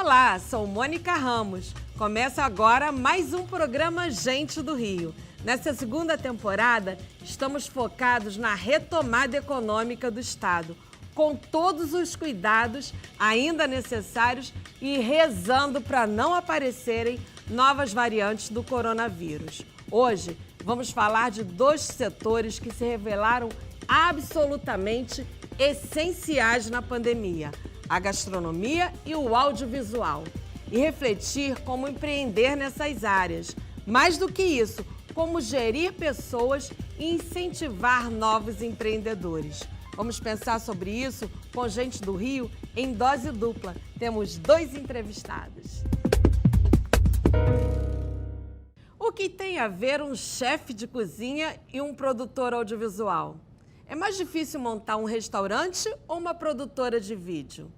Olá, sou Mônica Ramos. Começa agora mais um programa Gente do Rio. Nessa segunda temporada, estamos focados na retomada econômica do Estado, com todos os cuidados ainda necessários e rezando para não aparecerem novas variantes do coronavírus. Hoje, vamos falar de dois setores que se revelaram absolutamente essenciais na pandemia: a gastronomia e o audiovisual. E refletir como empreender nessas áreas. Mais do que isso, como gerir pessoas e incentivar novos empreendedores. Vamos pensar sobre isso com Gente do Rio em dose dupla. Temos dois entrevistados. O que tem a ver um chefe de cozinha e um produtor audiovisual? É mais difícil montar um restaurante ou uma produtora de vídeo?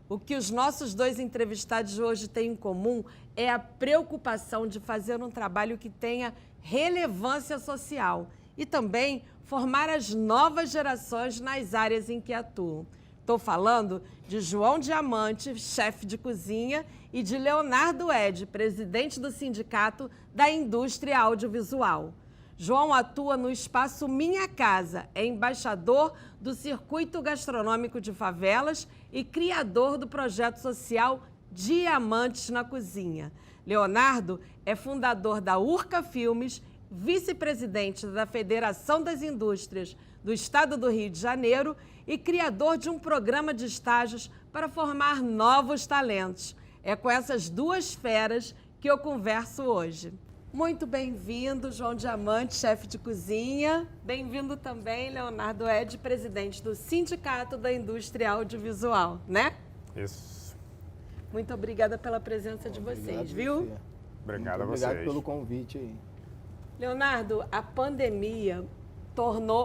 O que os nossos dois entrevistados hoje têm em comum é a preocupação de fazer um trabalho que tenha relevância social e também formar as novas gerações nas áreas em que atuam. Estou falando de João Diamante, chefe de cozinha, e de Leonardo Ed, presidente do Sindicato da Indústria Audiovisual. João atua no espaço Minha Casa, é embaixador do Circuito Gastronômico de Favelas e criador do projeto social Diamantes na Cozinha. Leonardo é fundador da Urca Filmes, vice-presidente da Federação das Indústrias do Estado do Rio de Janeiro e criador de um programa de estágios para formar novos talentos. É com essas duas feras que eu converso hoje. Muito bem-vindo, João Diamante, chefe de cozinha. Bem-vindo também, Leonardo Ed, presidente do Sindicato da Indústria Audiovisual, né? Isso. Muito obrigada pela presença de vocês, viu? Obrigado a vocês. Obrigado pelo convite aí. Leonardo, a pandemia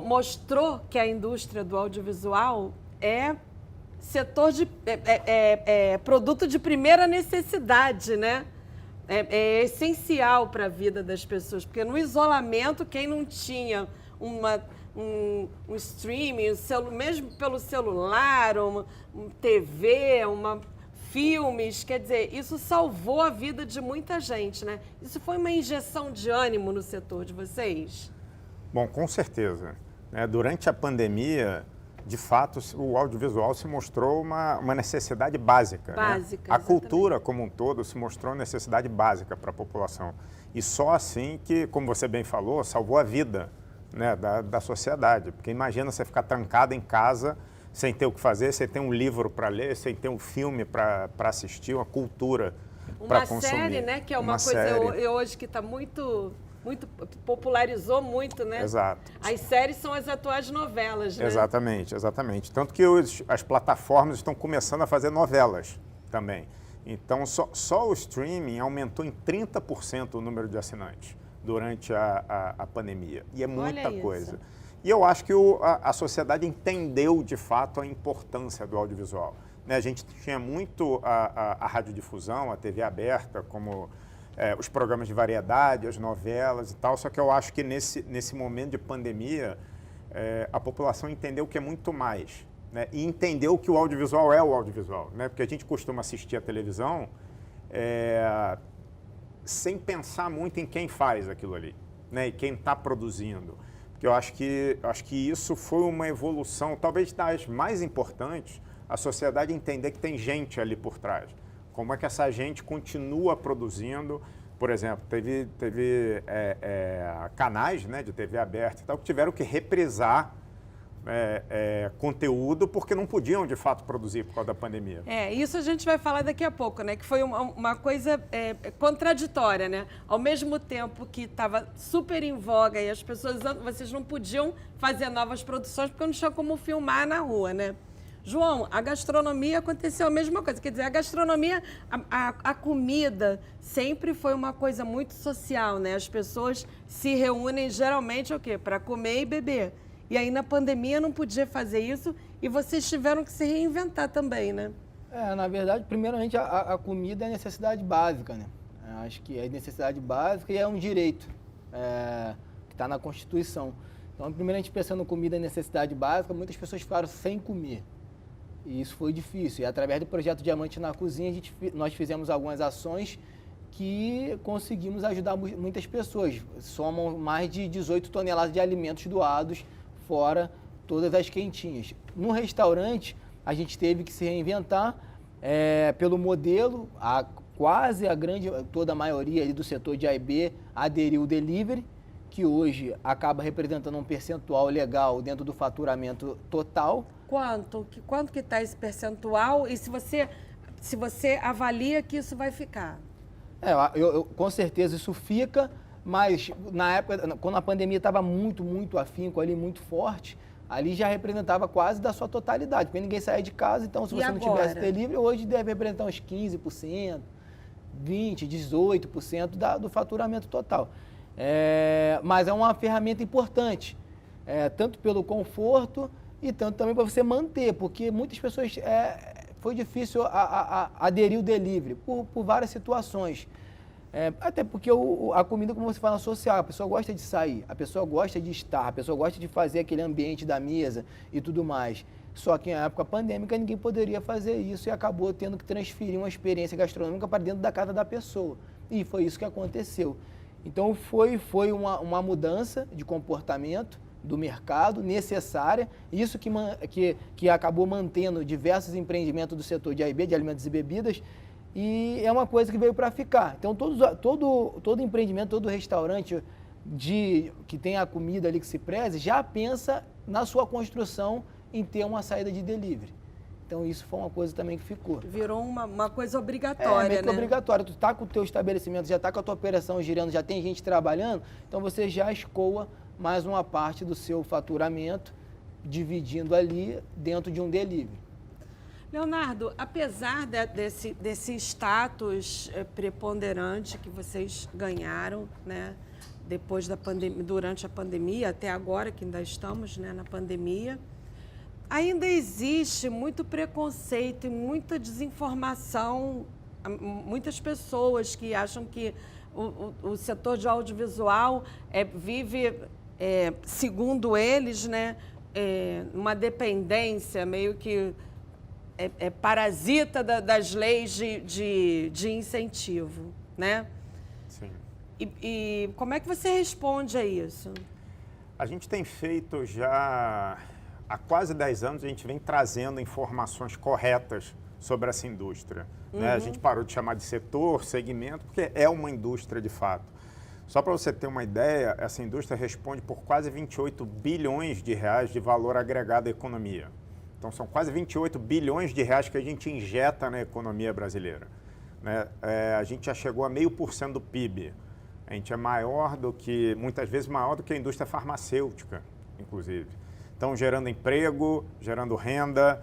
mostrou que a indústria do audiovisual é setor de produto de primeira necessidade, né? É essencial para a vida das pessoas, porque no isolamento, quem não tinha um streaming, mesmo pelo celular, uma TV, filmes, quer dizer, isso salvou a vida de muita gente, né? Isso foi uma injeção de ânimo no setor de vocês? Bom, com certeza. Durante a pandemia, de fato, o audiovisual se mostrou uma necessidade básica. Básica, né? A cultura como um todo se mostrou necessidade básica para a população. E só assim que, como você bem falou, salvou a vida, né, da sociedade. Porque imagina você ficar trancado em casa sem ter o que fazer, sem ter um livro para ler, sem ter um filme para assistir, uma cultura para consumir. Uma série, né? Que é uma coisa hoje que está muito popularizou muito, né? Exato. As séries são as atuais novelas, né? Exatamente, exatamente. Tanto que as plataformas estão começando a fazer novelas também. Então, só o streaming aumentou em 30% o número de assinantes durante a pandemia. E é muita coisa. E eu acho que a sociedade entendeu, de fato, a importância do audiovisual. Né? A gente tinha muito a radiodifusão, a TV aberta, como os programas de variedade, as novelas e tal, só que eu acho que nesse momento de pandemia, a população entendeu que é muito mais, né? E entendeu que o audiovisual é o audiovisual, né? Porque a gente costuma assistir a televisão sem pensar muito em quem faz aquilo ali, né? E quem está produzindo. Porque eu acho que isso foi uma evolução, talvez das mais importantes, a sociedade entender que tem gente ali por trás. Como é que essa gente continua produzindo? Por exemplo, teve canais, né, de TV aberta e tal, que tiveram que reprisar conteúdo porque não podiam, de fato, produzir por causa da pandemia. Isso a gente vai falar daqui a pouco, né? Que foi uma coisa contraditória, né? Ao mesmo tempo que estava super em voga e as pessoas, vocês não podiam fazer novas produções porque não tinha como filmar na rua, né? João, a gastronomia aconteceu a mesma coisa. Quer dizer, a gastronomia, a comida sempre foi uma coisa muito social, né? As pessoas se reúnem geralmente o quê? Para comer e beber. E aí na pandemia não podia fazer isso e vocês tiveram que se reinventar também, né? Na verdade, primeiramente, a comida é necessidade básica, né? Acho que é necessidade básica e é um direito que está na Constituição. Então, primeiramente, pensando em comida é necessidade básica, muitas pessoas ficaram sem comer. E isso foi difícil. E através do projeto Diamante na Cozinha, nós fizemos algumas ações que conseguimos ajudar muitas pessoas. Somam mais de 18 toneladas de alimentos doados, fora todas as quentinhas. No restaurante, a gente teve que se reinventar pelo modelo, toda a maioria ali do setor de A e B aderiu ao delivery, que hoje acaba representando um percentual legal dentro do faturamento total. Quanto que está esse percentual e se você avalia que isso vai ficar? Com certeza isso fica, mas na época, quando a pandemia estava muito afinco ali, muito forte, ali já representava quase da sua totalidade, porque ninguém saía de casa, então se você não tivesse delivery, hoje deve representar uns 15%, 20%, 18% do faturamento total. Mas é uma ferramenta importante, tanto pelo conforto e tanto também para você manter, porque muitas pessoas foi difícil aderir o delivery por várias situações. Até porque a comida, como você fala, social, a pessoa gosta de sair, a pessoa gosta de estar, a pessoa gosta de fazer aquele ambiente da mesa e tudo mais. Só que na época pandêmica ninguém poderia fazer isso e acabou tendo que transferir uma experiência gastronômica para dentro da casa da pessoa. E foi isso que aconteceu. Então foi uma mudança de comportamento do mercado necessária, isso que acabou mantendo diversos empreendimentos do setor de A e B, de alimentos e bebidas, e é uma coisa que veio para ficar. Então todo empreendimento, todo restaurante que tem a comida ali que se preze, já pensa na sua construção em ter uma saída de delivery. Então isso foi uma coisa também que ficou. Virou uma coisa obrigatória, meio que né? obrigatório. Tu está com o teu estabelecimento, já está com a tua operação girando, já tem gente trabalhando, então você já escoa mais uma parte do seu faturamento, dividindo ali dentro de um delivery. Leonardo, apesar desse status preponderante que vocês ganharam, né, depois da pandemia, durante a pandemia, até agora que ainda estamos, né, na pandemia, ainda existe muito preconceito e muita desinformação, muitas pessoas que acham que o setor de audiovisual vive, segundo eles, né, uma dependência meio que parasita das leis de incentivo, né? Sim. E como é que você responde a isso? A gente tem feito já há quase 10 anos, a gente vem trazendo informações corretas sobre essa indústria. Né? A gente parou de chamar de setor, segmento, porque é uma indústria de fato. Só para você ter uma ideia, essa indústria responde por quase 28 bilhões de reais de valor agregado à economia. Então, são quase 28 bilhões de reais que a gente injeta na economia brasileira. Né? A gente já chegou a 0,5% do PIB. A gente é muitas vezes maior do que a indústria farmacêutica, inclusive. Então, gerando emprego, gerando renda,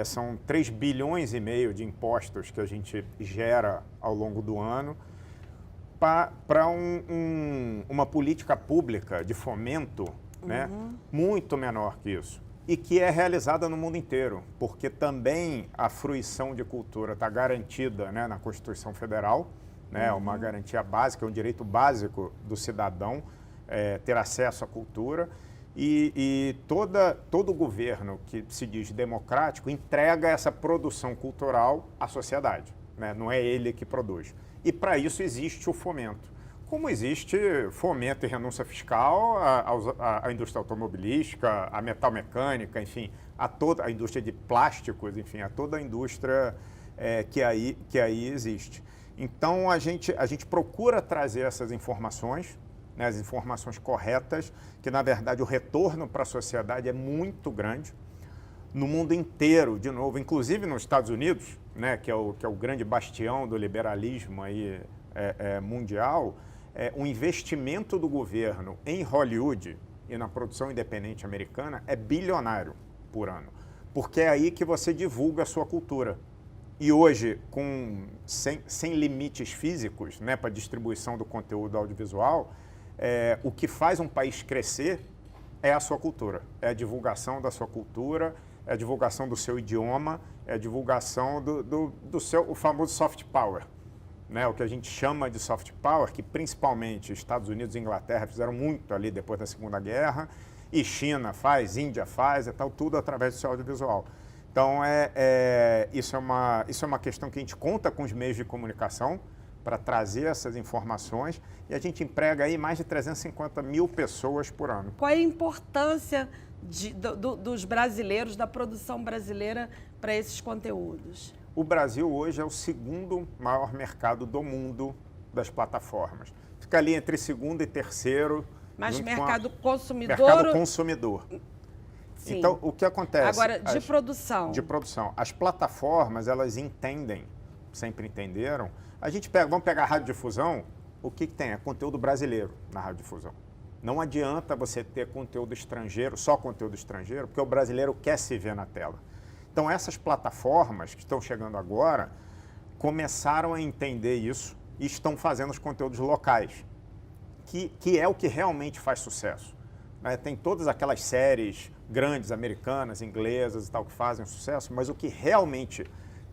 são 3,5 bilhões de impostos que a gente gera ao longo do ano para uma política pública de fomento, né, muito menor que isso. E que é realizada no mundo inteiro, porque também a fruição de cultura está garantida, né, na Constituição Federal, né, uma garantia básica, um direito básico do cidadão ter acesso à cultura. E todo governo que se diz democrático entrega essa produção cultural à sociedade, né? Não é ele que produz. E para isso existe o fomento. Como existe fomento e renúncia fiscal à indústria automobilística, à metalmecânica, enfim, a toda a indústria de plásticos, enfim, a toda a indústria que aí existe. Então, a gente procura trazer essas informações, né, as informações corretas, que, na verdade, o retorno para a sociedade é muito grande. No mundo inteiro, de novo, inclusive nos Estados Unidos, né, que é o grande bastião do liberalismo aí, mundial, o investimento do governo em Hollywood e na produção independente americana é bilionário por ano, porque é aí que você divulga a sua cultura. E hoje, sem limites físicos, né, para distribuição do conteúdo audiovisual, o que faz um país crescer é a sua cultura, é a divulgação da sua cultura, é a divulgação do seu idioma, é a divulgação o famoso soft power. Né, o que a gente chama de soft power, que principalmente Estados Unidos e Inglaterra fizeram muito ali depois da Segunda Guerra, e China faz, Índia faz, tudo através do seu audiovisual. Então, isso é uma questão que a gente conta com os meios de comunicação para trazer essas informações e a gente emprega aí mais de 350 mil pessoas por ano. Qual é a importância dos brasileiros, da produção brasileira para esses conteúdos? O Brasil hoje é o segundo maior mercado do mundo das plataformas. Fica ali entre segundo e terceiro. Mas mercado consumidor? Mercado consumidor. Sim. Então, o que acontece? Agora, de produção. De produção. As plataformas, elas entendem, sempre entenderam. Vamos pegar a radiodifusão, o que tem? É conteúdo brasileiro na radiodifusão. Não adianta você ter conteúdo estrangeiro, só conteúdo estrangeiro, porque o brasileiro quer se ver na tela. Então, essas plataformas que estão chegando agora começaram a entender isso e estão fazendo os conteúdos locais, que é o que realmente faz sucesso. Tem todas aquelas séries grandes, americanas, inglesas e tal, que fazem sucesso, mas o que realmente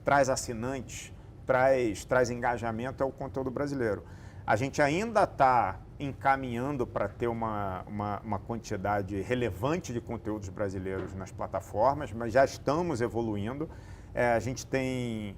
traz assinantes, traz engajamento é o conteúdo brasileiro. A gente ainda está encaminhando para ter uma quantidade relevante de conteúdos brasileiros nas plataformas, mas já estamos evoluindo. A gente tem,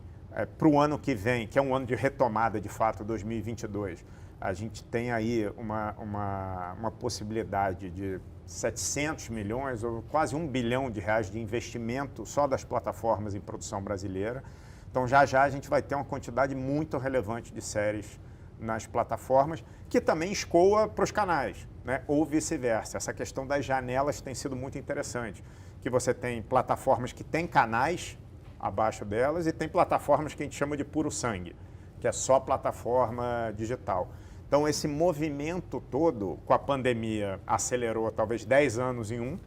para o ano que vem, que é um ano de retomada, de fato, 2022, a gente tem aí uma possibilidade de 700 milhões ou quase R$1 bilhão de investimento só das plataformas em produção brasileira. Então, já a gente vai ter uma quantidade muito relevante de séries nas plataformas, que também escoa para os canais, né? Ou vice-versa. Essa questão das janelas tem sido muito interessante, que você tem plataformas que têm canais abaixo delas e tem plataformas que a gente chama de puro sangue, que é só plataforma digital. Então, esse movimento todo, com a pandemia, acelerou talvez 10 anos em um,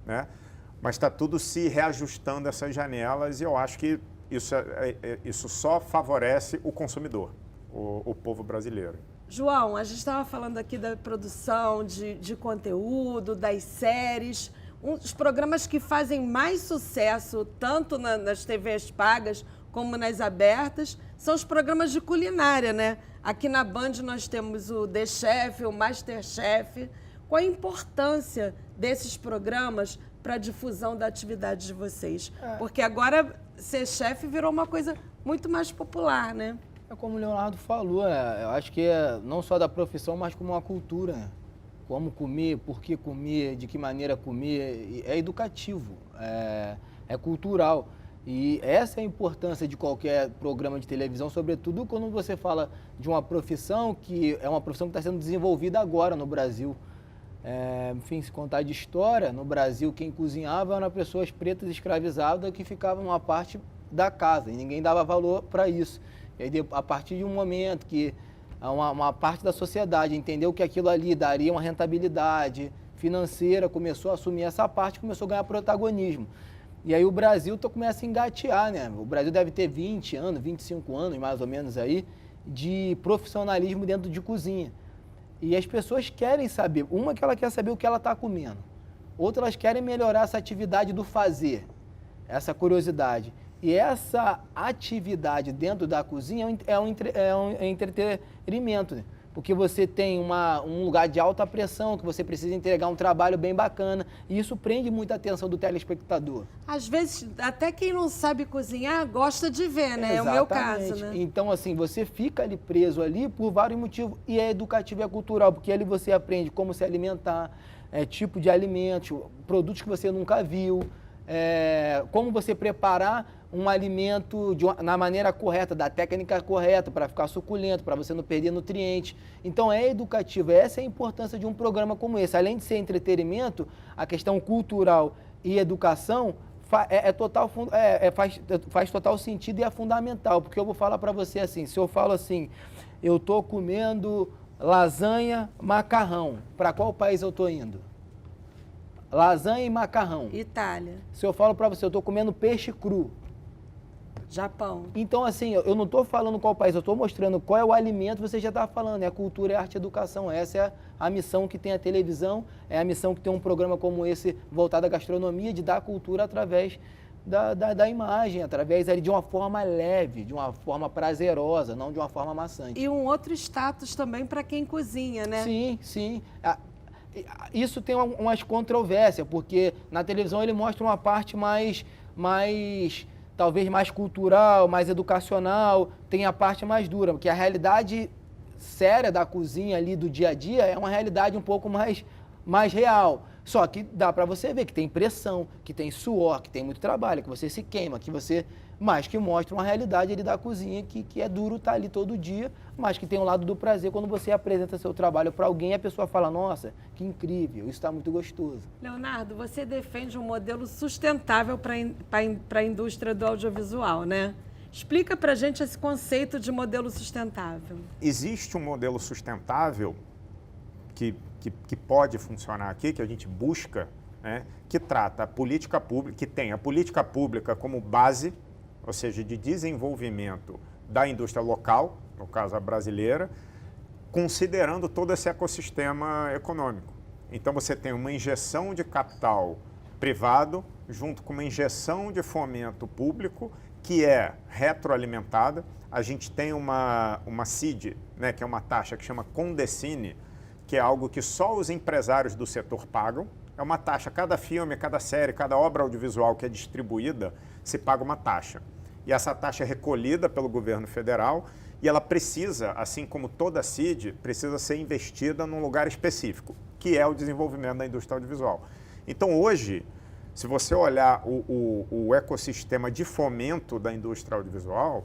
né? Mas está tudo se reajustando essas janelas e eu acho que isso só favorece o consumidor, o povo brasileiro. João, a gente estava falando aqui da produção de conteúdo, das séries. Um dos programas que fazem mais sucesso, tanto nas TVs pagas como nas abertas, são os programas de culinária, né? Aqui na Band nós temos o The Chef, o Masterchef. Qual a importância desses programas para a difusão da atividade de vocês? Porque agora ser chefe virou uma coisa muito mais popular, né? É como o Leonardo falou, eu acho que é não só da profissão, mas como uma cultura, né? Como comer, por que comer, de que maneira comer, é educativo, é cultural. E essa é a importância de qualquer programa de televisão, sobretudo quando você fala de uma profissão que é uma profissão que está sendo desenvolvida agora no Brasil. Enfim, se contar de história, no Brasil quem cozinhava eram pessoas pretas escravizadas que ficavam numa parte da casa e ninguém dava valor para isso. E aí, a partir de um momento que uma parte da sociedade entendeu que aquilo ali daria uma rentabilidade financeira, começou a assumir essa parte, começou a ganhar protagonismo. E aí o Brasil começa a engatear, né? O Brasil deve ter 20 anos, 25 anos mais ou menos aí, de profissionalismo dentro de cozinha. E as pessoas querem saber, uma que ela quer saber o que ela está comendo, outra elas querem melhorar essa atividade do fazer, essa curiosidade. E essa atividade dentro da cozinha é um entretenimento, né? Porque você tem um lugar de alta pressão, que você precisa entregar um trabalho bem bacana, e isso prende muita atenção do telespectador. Às vezes, até quem não sabe cozinhar gosta de ver, né? Exatamente. É o meu caso, né? Então, assim, você fica ali preso ali por vários motivos, e é educativo e é cultural, porque ali você aprende como se alimentar, tipo de alimentos, produtos que você nunca viu, como você preparar um alimento na maneira correta, da técnica correta, para ficar suculento, para você não perder nutrientes. Então é educativo, essa é a importância de um programa como esse. Além de ser entretenimento, a questão cultural e educação faz total sentido e é fundamental, porque eu vou falar para você assim, se eu falo assim, eu estou comendo lasanha, macarrão, para qual país eu estou indo? Lasanha e macarrão. Itália. Se eu falo para você, eu estou comendo peixe cru. Japão. Então, assim, eu não estou falando qual país, eu estou mostrando qual é o alimento, você já está falando, é a cultura, é a arte e a educação. Essa é a missão que tem a televisão, é a missão que tem um programa como esse voltado à gastronomia, de dar cultura através da imagem, através ali, de uma forma leve, de uma forma prazerosa, não de uma forma maçante. E um outro status também para quem cozinha, né? Sim, sim. Isso tem umas controvérsias, porque na televisão ele mostra uma parte mais talvez mais cultural, mais educacional, tem a parte mais dura, porque a realidade séria da cozinha ali do dia a dia é uma realidade um pouco mais real. Só que dá para você ver que tem pressão, que tem suor, que tem muito trabalho, que você se queima, mas que mostra uma realidade ali da cozinha que é duro estar ali todo dia, mas que tem um lado do prazer quando você apresenta seu trabalho para alguém e a pessoa fala, nossa, que incrível, isso está muito gostoso. Leonardo, você defende um modelo sustentável para a indústria do audiovisual, né? Explica para a gente esse conceito de modelo sustentável. Existe um modelo sustentável que pode funcionar aqui, que a gente busca, né, que trata a política pública, que tem a política pública como base, ou seja, de desenvolvimento da indústria local, no caso a brasileira, considerando todo esse ecossistema econômico. Então você tem uma injeção de capital privado junto com uma injeção de fomento público que é retroalimentada. A gente tem uma CID, né, que é uma taxa que chama Condecine, que é algo que só os empresários do setor pagam. É uma taxa, cada filme, cada série, cada obra audiovisual que é distribuída, se paga uma taxa. E essa taxa é recolhida pelo governo federal e ela precisa, assim como toda CID, precisa ser investida num lugar específico, que é o desenvolvimento da indústria audiovisual. Então hoje, se você olhar o ecossistema de fomento da indústria audiovisual,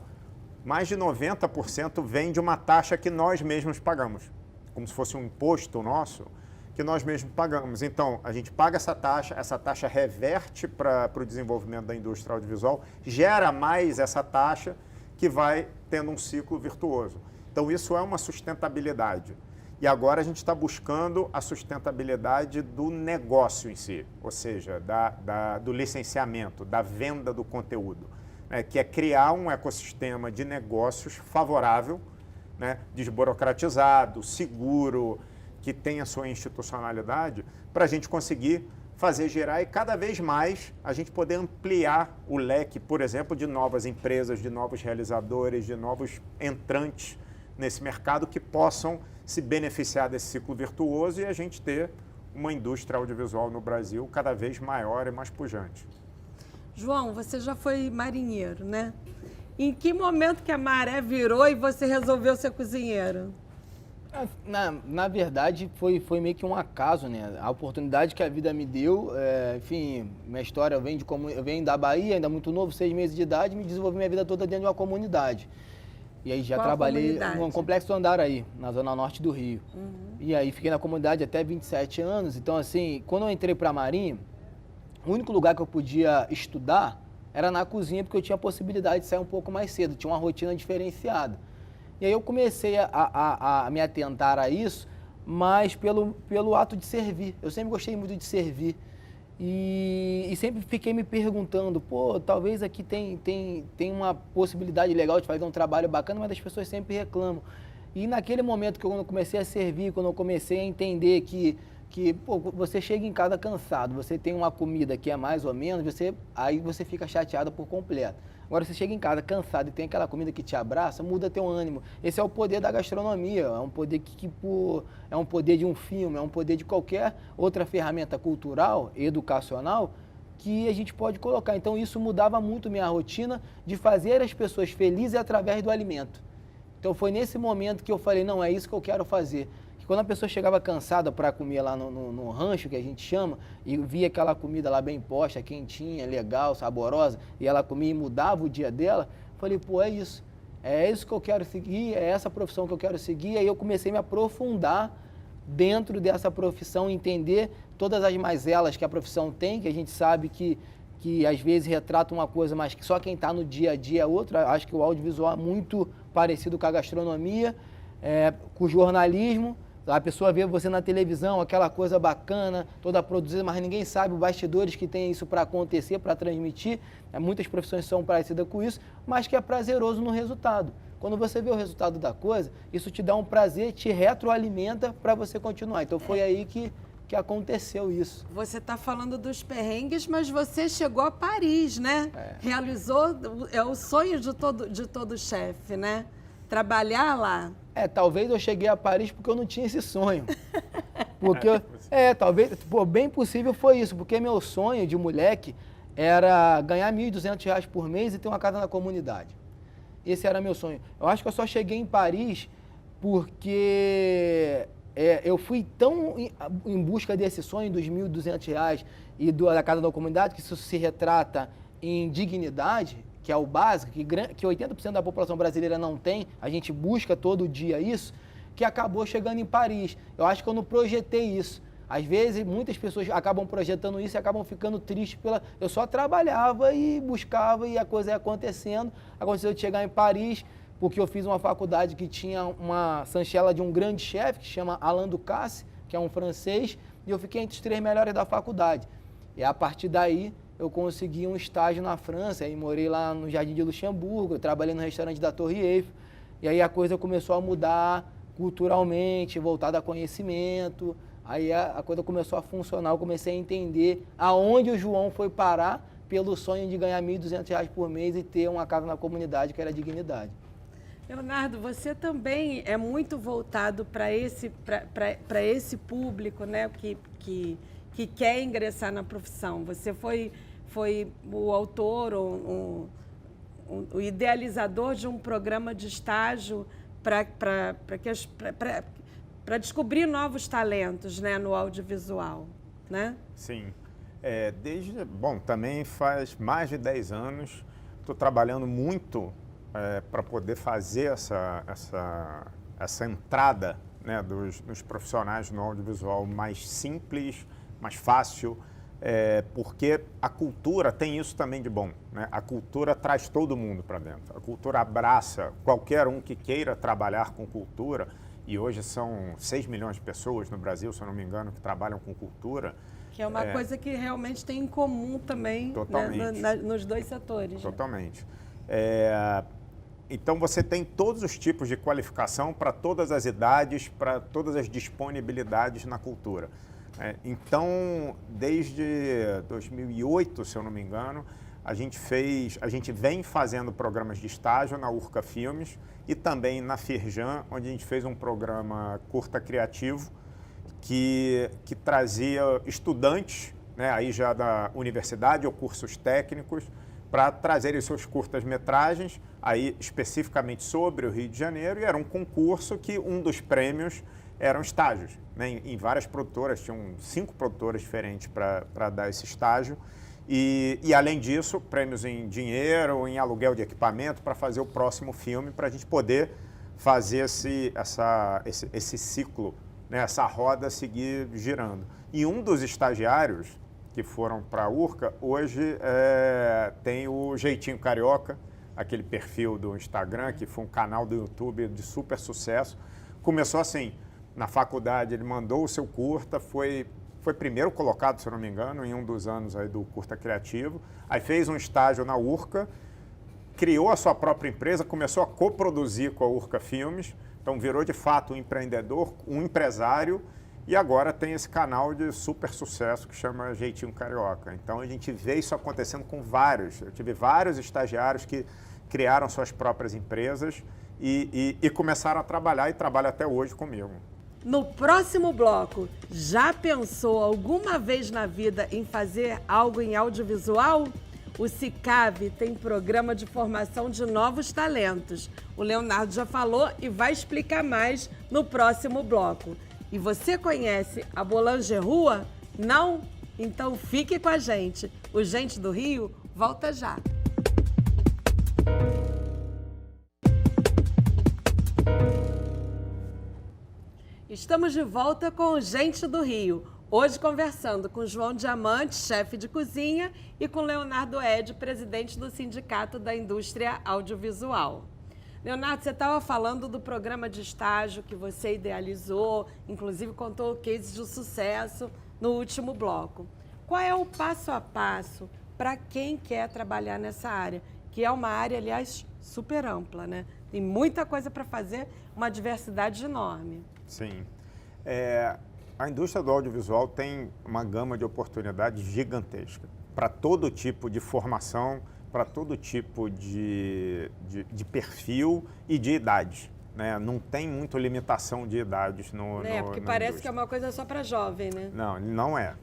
mais de 90% vem de uma taxa que nós mesmos pagamos, como se fosse um imposto nosso, que nós mesmos pagamos. Então, a gente paga essa taxa reverte para o desenvolvimento da indústria audiovisual, gera mais essa taxa que vai tendo um ciclo virtuoso. Então, isso é uma sustentabilidade. E agora a gente está buscando a sustentabilidade do negócio em si, ou seja, do licenciamento, da venda do conteúdo, né, que é criar um ecossistema de negócios favorável, né, desburocratizado, seguro, que tenha sua institucionalidade, para a gente conseguir fazer girar e cada vez mais a gente poder ampliar o leque, por exemplo, de novas empresas, de novos realizadores, de novos entrantes nesse mercado que possam se beneficiar desse ciclo virtuoso e a gente ter uma indústria audiovisual no Brasil cada vez maior e mais pujante. João, você já foi marinheiro, né? Em que momento que a maré virou e você resolveu ser cozinheiro? Na verdade, foi meio que um acaso, né? A oportunidade que a vida me deu, enfim, minha história, eu venho da Bahia, ainda muito novo, 6 meses de idade, me desenvolvi minha vida toda dentro de uma comunidade. E aí já Qual trabalhei comunidade? no Complexo do Andaraí, na zona norte do Rio. E aí fiquei na comunidade até 27 anos. Então, assim, quando eu entrei para a Marinha, o único lugar que eu podia estudar era na cozinha, porque eu tinha a possibilidade de sair um pouco mais cedo, tinha uma rotina diferenciada. E aí eu comecei a me atentar a isso, mas pelo ato de servir. Eu sempre gostei muito de servir. E sempre fiquei me perguntando, pô, talvez aqui tem uma possibilidade legal de fazer um trabalho bacana, mas as pessoas sempre reclamam. E naquele momento que eu comecei a servir, quando eu comecei a entender que pô, você chega em casa cansado, você tem uma comida que é mais ou menos, aí você fica chateado por completo. Agora, você chega em casa cansado e tem aquela comida que te abraça, muda teu ânimo. Esse é o poder da gastronomia, é um poder é um poder de um filme, é um poder de qualquer outra ferramenta cultural, educacional, que a gente pode colocar. Então, isso mudava muito minha rotina de fazer as pessoas felizes através do alimento. Então, foi nesse momento que eu falei, não, é isso que eu quero fazer. Quando a pessoa chegava cansada para comer lá no rancho, que a gente chama, e via aquela comida lá bem posta, quentinha, legal, saborosa, e ela comia e mudava o dia dela, falei, pô, é isso que eu quero seguir, é essa profissão que eu quero seguir. Aí eu comecei a me aprofundar dentro dessa profissão, entender todas as mazelas que a profissão tem, que a gente sabe que às vezes retrata uma coisa, mas que só quem está no dia a dia é outra. Acho que o audiovisual é muito parecido com a gastronomia, com o jornalismo. A pessoa vê você na televisão, aquela coisa bacana, toda produzida, mas ninguém sabe os bastidores que tem isso para acontecer, para transmitir. Muitas profissões são parecidas com isso, mas que é prazeroso no resultado. Quando você vê o resultado da coisa, isso te dá um prazer, te retroalimenta para você continuar. Então foi aí que aconteceu isso. Você está falando dos perrengues, mas você chegou a Paris, né? Realizou, é o sonho de todo chefe, né? Trabalhar lá. Talvez eu cheguei a Paris porque eu não tinha esse sonho. Porque, talvez, bem possível foi isso, porque meu sonho de moleque era ganhar R$ 1.200 por mês e ter uma casa na comunidade. Esse era meu sonho. Eu acho que eu só cheguei em Paris porque eu fui tão em busca desse sonho dos R$ 1.200 e da casa da comunidade, que isso se retrata em dignidade, que é o básico, que 80% da população brasileira não tem, a gente busca todo dia isso, que acabou chegando em Paris. Eu acho que eu não projetei isso. Às vezes, muitas pessoas acabam projetando isso e acabam ficando tristes Eu só trabalhava e buscava e a coisa ia acontecendo. Aconteceu de chegar em Paris, porque eu fiz uma faculdade que tinha uma chancela de um grande chefe, que chama Alain Ducasse, que é um francês, e eu fiquei entre os 3 melhores da faculdade. E a partir daí, eu consegui um estágio na França, aí morei lá no Jardim de Luxemburgo, eu trabalhei no restaurante da Torre Eiffel, e aí a coisa começou a mudar culturalmente, voltada a conhecimento. Aí a coisa começou a funcionar, eu comecei a entender aonde o João foi parar pelo sonho de ganhar R$ 1.200 por mês e ter uma casa na comunidade, que era dignidade. Leonardo, você também é muito voltado para esse público, né, que quer ingressar na profissão. Você foi o autor, o idealizador de um programa de estágio para descobrir novos talentos, né, no audiovisual, né? Sim. Também faz mais de 10 anos, estou trabalhando muito para poder fazer essa entrada, né, dos profissionais no audiovisual mais simples, mais fácil, porque a cultura tem isso também de bom, né? A cultura traz todo mundo para dentro. A cultura abraça qualquer um que queira trabalhar com cultura. E hoje são 6 milhões de pessoas no Brasil, se eu não me engano, que trabalham com cultura. Que é uma coisa que realmente tem em comum também, né, nos dois setores. Totalmente. Então, você tem todos os tipos de qualificação para todas as idades, para todas as disponibilidades na cultura. Então, desde 2008, se eu não me engano, a gente vem fazendo programas de estágio na Urca Filmes e também na Firjan, onde a gente fez um programa curta criativo que trazia estudantes, né, aí já da universidade ou cursos técnicos, para trazerem seus curtas-metragens, aí especificamente sobre o Rio de Janeiro, e era um concurso que um dos prêmios eram estágios, né, em várias produtoras, tinham 5 produtoras diferentes para dar esse estágio. E, além disso, prêmios em dinheiro, em aluguel de equipamento para fazer o próximo filme, para a gente poder fazer esse ciclo, né, essa roda seguir girando. E um dos estagiários que foram para a Urca, hoje tem o Jeitinho Carioca, aquele perfil do Instagram, que foi um canal do YouTube de super sucesso. Começou assim, na faculdade ele mandou o seu curta, foi primeiro colocado, se eu não me engano, em um dos anos aí do Curta Criativo. Aí fez um estágio na Urca, criou a sua própria empresa, começou a coproduzir com a Urca Filmes. Então virou de fato um empreendedor, um empresário, e agora tem esse canal de super sucesso que chama Jeitinho Carioca. Então a gente vê isso acontecendo com vários. Eu tive vários estagiários que criaram suas próprias empresas e começaram a trabalhar e trabalham até hoje comigo. No próximo bloco, já pensou alguma vez na vida em fazer algo em audiovisual? O Sicab tem programa de formação de novos talentos. O Leonardo já falou e vai explicar mais no próximo bloco. E você conhece a Boulanger Rua? Não? Então fique com a gente. O Gente do Rio volta já. Estamos de volta com o Gente do Rio. Hoje conversando com João Diamante, chefe de cozinha, e com Leonardo Ed, presidente do Sindicato da Indústria Audiovisual. Leonardo, você estava falando do programa de estágio que você idealizou, inclusive contou cases de sucesso no último bloco. Qual é o passo a passo para quem quer trabalhar nessa área? Que é uma área, aliás, super ampla, né? Tem muita coisa para fazer, uma diversidade enorme. Sim. A indústria do audiovisual tem uma gama de oportunidades gigantesca para todo tipo de formação, para todo tipo de perfil e de idade, né? Não tem muita limitação de idades porque parece que é uma coisa só para jovem, né? Não é.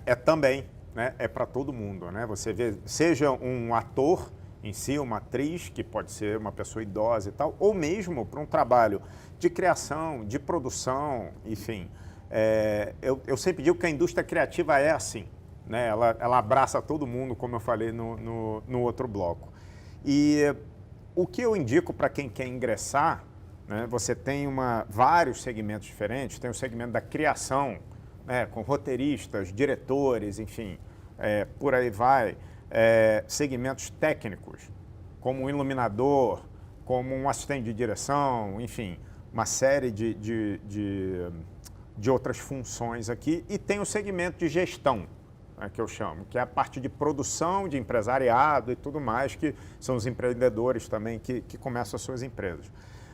É também, né, é para todo mundo, né? Você vê, seja um ator em si, uma atriz, que pode ser uma pessoa idosa e tal, ou mesmo para um trabalho de criação, de produção, enfim. Eu sempre digo que a indústria criativa é assim, né? Ela abraça todo mundo, como eu falei no outro bloco. E o que eu indico para quem quer ingressar, né, você tem vários segmentos diferentes, tem o segmento da criação, né, com roteiristas, diretores, enfim, por aí vai. Segmentos técnicos, como um iluminador, como um assistente de direção, enfim, uma série de outras funções aqui. E tem o segmento de gestão, né, que eu chamo, que é a parte de produção, de empresariado e tudo mais, que são os empreendedores também que começam as suas empresas.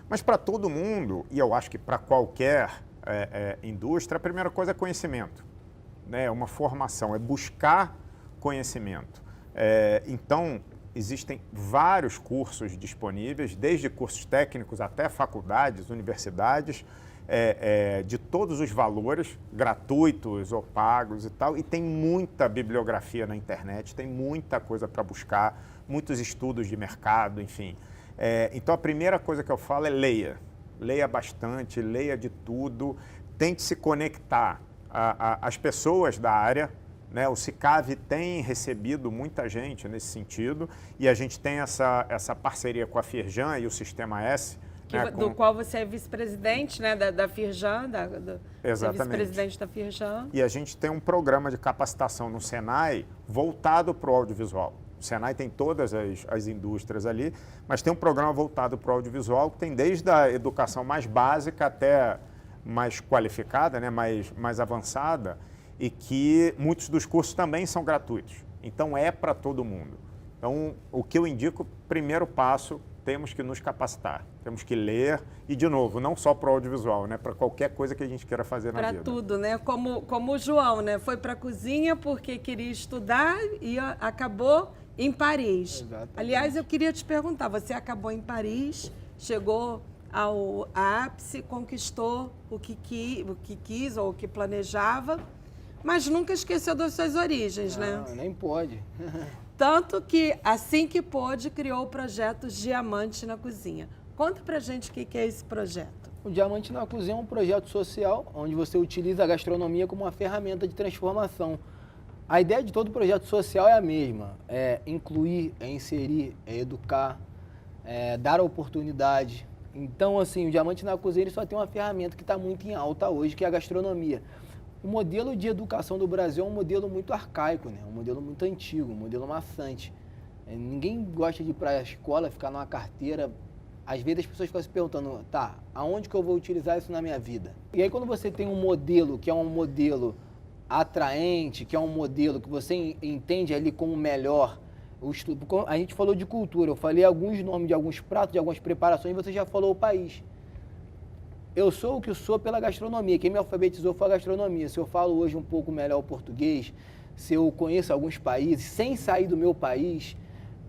Mas para todo mundo, e eu acho que para qualquer indústria, a primeira coisa é conhecimento, né? Uma formação, é buscar conhecimento. Então, existem vários cursos disponíveis, desde cursos técnicos até faculdades, universidades, de todos os valores, gratuitos ou pagos e tal, e tem muita bibliografia na internet, tem muita coisa para buscar, muitos estudos de mercado, enfim. Então, a primeira coisa que eu falo é leia. Leia bastante, leia de tudo, tente se conectar às pessoas da área, né? O CICAV tem recebido muita gente nesse sentido e a gente tem essa parceria com a Firjan e o Sistema S. Né? Do qual você é vice-presidente, né? da Firjan, você é vice-presidente da Firjan. E a gente tem um programa de capacitação no Senai voltado para o audiovisual. O Senai tem todas as indústrias ali, mas tem um programa voltado para o audiovisual que tem desde a educação mais básica até mais qualificada, né? mais avançada, e que muitos dos cursos também são gratuitos. Então, é para todo mundo. Então, o que eu indico, primeiro passo, temos que nos capacitar, temos que ler e, de novo, não só para o audiovisual, né? Para qualquer coisa que a gente queira fazer na vida. Para tudo, né? Como o João, né? Foi para a cozinha porque queria estudar e acabou em Paris. Exatamente. Aliás, eu queria te perguntar, você acabou em Paris, chegou ao ápice, conquistou o que quis ou o que planejava, mas nunca esqueceu das suas origens, né? Não, nem pode. Tanto que, assim que pôde, criou o projeto Diamante na Cozinha. Conta pra gente o que é esse projeto. O Diamante na Cozinha é um projeto social onde você utiliza a gastronomia como uma ferramenta de transformação. A ideia de todo projeto social é a mesma, é incluir, é inserir, é educar, é dar oportunidade. Então, assim, o Diamante na Cozinha ele só tem uma ferramenta que está muito em alta hoje, que é a gastronomia. O modelo de educação do Brasil é um modelo muito arcaico, né? Um modelo muito antigo, um modelo maçante. Ninguém gosta de ir para a escola, ficar numa carteira. Às vezes as pessoas ficam se perguntando, tá, aonde que eu vou utilizar isso na minha vida? E aí quando você tem um modelo que é um modelo atraente, que é um modelo que você entende ali como melhor, a gente falou de cultura, eu falei alguns nomes de alguns pratos, de algumas preparações, e você já falou o país. Eu sou o que sou pela gastronomia, quem me alfabetizou foi a gastronomia. Se eu falo hoje um pouco melhor o português, se eu conheço alguns países sem sair do meu país,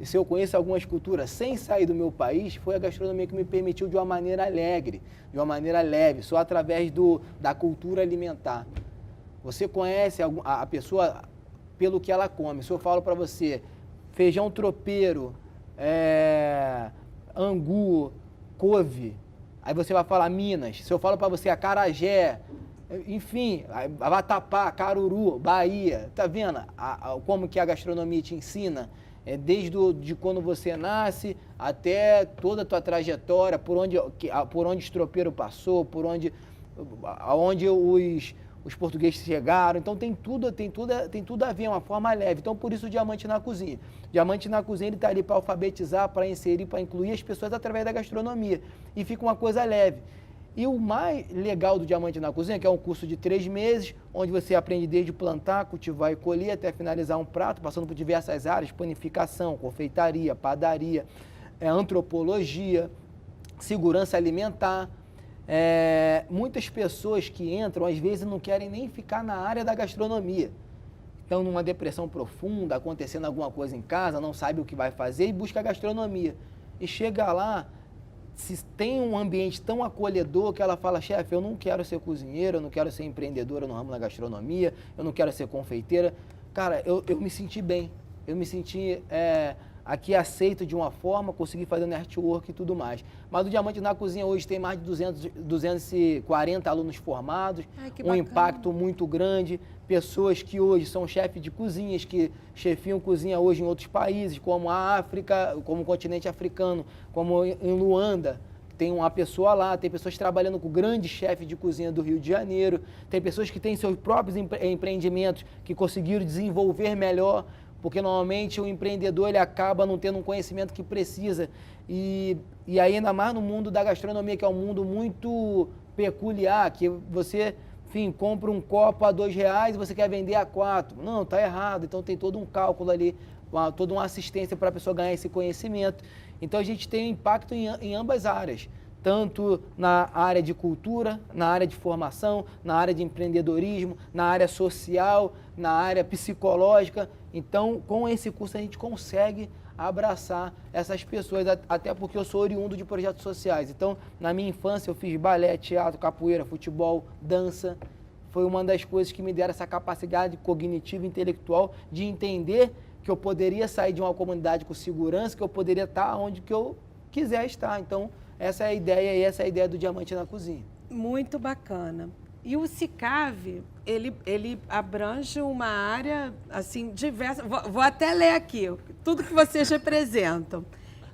se eu conheço algumas culturas sem sair do meu país, foi a gastronomia que me permitiu de uma maneira alegre, de uma maneira leve, só através da cultura alimentar. Você conhece a pessoa pelo que ela come. Se eu falo para você feijão tropeiro, angu, couve, aí você vai falar Minas. Se eu falo para você acarajé, enfim, vatapá, caruru, Bahia, tá vendo como que a gastronomia te ensina? Desde quando você nasce até toda a tua trajetória, por onde o estropeiro passou, aonde os portugueses chegaram. Então tem tudo a ver, é uma forma leve. Então por isso o Diamante na Cozinha. Diamante na Cozinha ele está ali para alfabetizar, para inserir, para incluir as pessoas através da gastronomia. E fica uma coisa leve. E o mais legal do Diamante na Cozinha, que é um curso de 3 meses, onde você aprende desde plantar, cultivar e colher até finalizar um prato, passando por diversas áreas, panificação, confeitaria, padaria, antropologia, segurança alimentar. Muitas pessoas que entram, às vezes, não querem nem ficar na área da gastronomia. Estão numa depressão profunda, acontecendo alguma coisa em casa, não sabe o que vai fazer e busca a gastronomia. E chega lá, se tem um ambiente tão acolhedor que ela fala, chefe, eu não quero ser cozinheira, eu não quero ser empreendedora no ramo da gastronomia, eu não quero ser confeiteira. Cara, eu me senti bem. Eu me senti aqui aceito de uma forma, consegui fazer network e tudo mais. Mas o Diamante na Cozinha hoje tem mais de 240 alunos formados, um impacto muito grande, pessoas que hoje são chefes de cozinhas, que chefiam cozinha hoje em outros países, como a África, como o continente africano, como em Luanda. Tem uma pessoa lá, tem pessoas trabalhando com grandes chefes de cozinha do Rio de Janeiro, tem pessoas que têm seus próprios empreendimentos que conseguiram desenvolver melhor, porque normalmente o empreendedor ele acaba não tendo um conhecimento que precisa. E aí, ainda mais no mundo da gastronomia, que é um mundo muito peculiar, que você, enfim, compra um copo a R$2 e você quer vender a 4. Não, está errado. Então tem todo um cálculo ali, toda uma assistência para a pessoa ganhar esse conhecimento. Então a gente tem um impacto em ambas áreas, tanto na área de cultura, na área de formação, na área de empreendedorismo, na área social, na área psicológica. Então, com esse curso a gente consegue abraçar essas pessoas, até porque eu sou oriundo de projetos sociais. Então, na minha infância eu fiz balé, teatro, capoeira, futebol, dança. Foi uma das coisas que me deram essa capacidade cognitiva e intelectual de entender que eu poderia sair de uma comunidade com segurança, que eu poderia estar onde que eu quiser estar. Então, essa é a ideia e essa é a ideia do Diamante na Cozinha. Muito bacana. E o CICAV, ele abrange uma área, assim, diversa. Vou até ler aqui, tudo que vocês representam.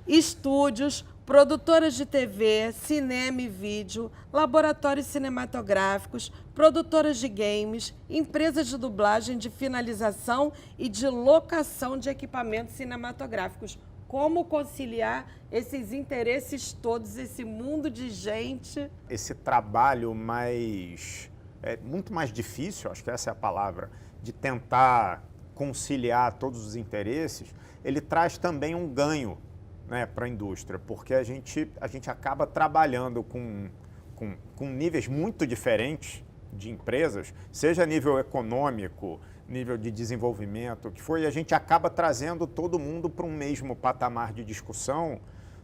Estúdios, produtoras de TV, cinema e vídeo, laboratórios cinematográficos, produtoras de games, empresas de dublagem, de finalização e de locação de equipamentos cinematográficos. Como conciliar esses interesses todos, esse mundo de gente? Esse trabalho muito mais difícil, acho que essa é a palavra, de tentar conciliar todos os interesses, ele traz também um ganho, né, para a indústria, porque a gente acaba trabalhando com níveis muito diferentes de empresas, seja nível econômico, nível de desenvolvimento, o que for, e a gente acaba trazendo todo mundo para um mesmo patamar de discussão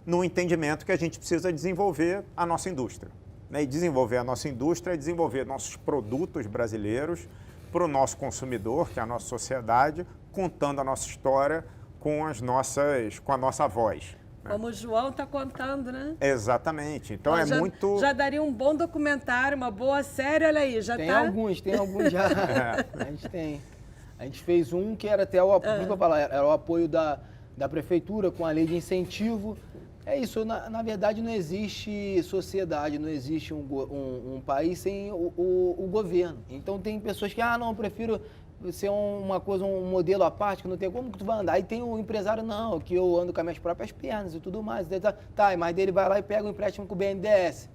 no entendimento que a gente precisa desenvolver a nossa indústria. Né? E desenvolver a nossa indústria é desenvolver nossos produtos brasileiros para o nosso consumidor, que é a nossa sociedade, contando a nossa história com a nossa voz. Né? Como o João está contando, né? Exatamente. Então Já daria um bom documentário, uma boa série, olha aí, já tem tá... Tem alguns já. A gente tem. A gente fez um que era até era o apoio da prefeitura com a lei de incentivo. É isso, na verdade não existe sociedade, não existe um país sem o governo. Então tem pessoas que, não, eu prefiro ser um modelo à parte, que não tem como que tu vai andar. Aí tem o empresário, não, que eu ando com as minhas próprias pernas e tudo mais. Tá, mas dele vai lá e pega um empréstimo com o BNDES.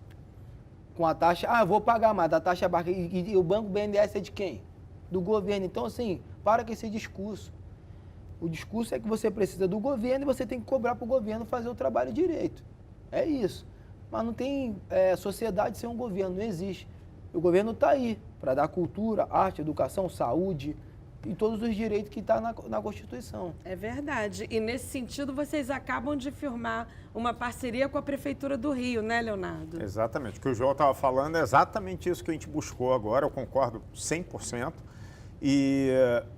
Com a taxa, eu vou pagar, mas a taxa baixa. E o banco BNDES é de quem? Do governo. Então, assim, para com esse discurso. O discurso é que você precisa do governo e você tem que cobrar para o governo fazer o trabalho direito. É isso. Mas não tem sociedade sem um governo, não existe. O governo está aí para dar cultura, arte, educação, saúde e todos os direitos que estão na Constituição. É verdade. E nesse sentido, vocês acabam de firmar uma parceria com a Prefeitura do Rio, né, Leonardo? Exatamente. O que o João estava falando é exatamente isso que a gente buscou agora, eu concordo 100%. E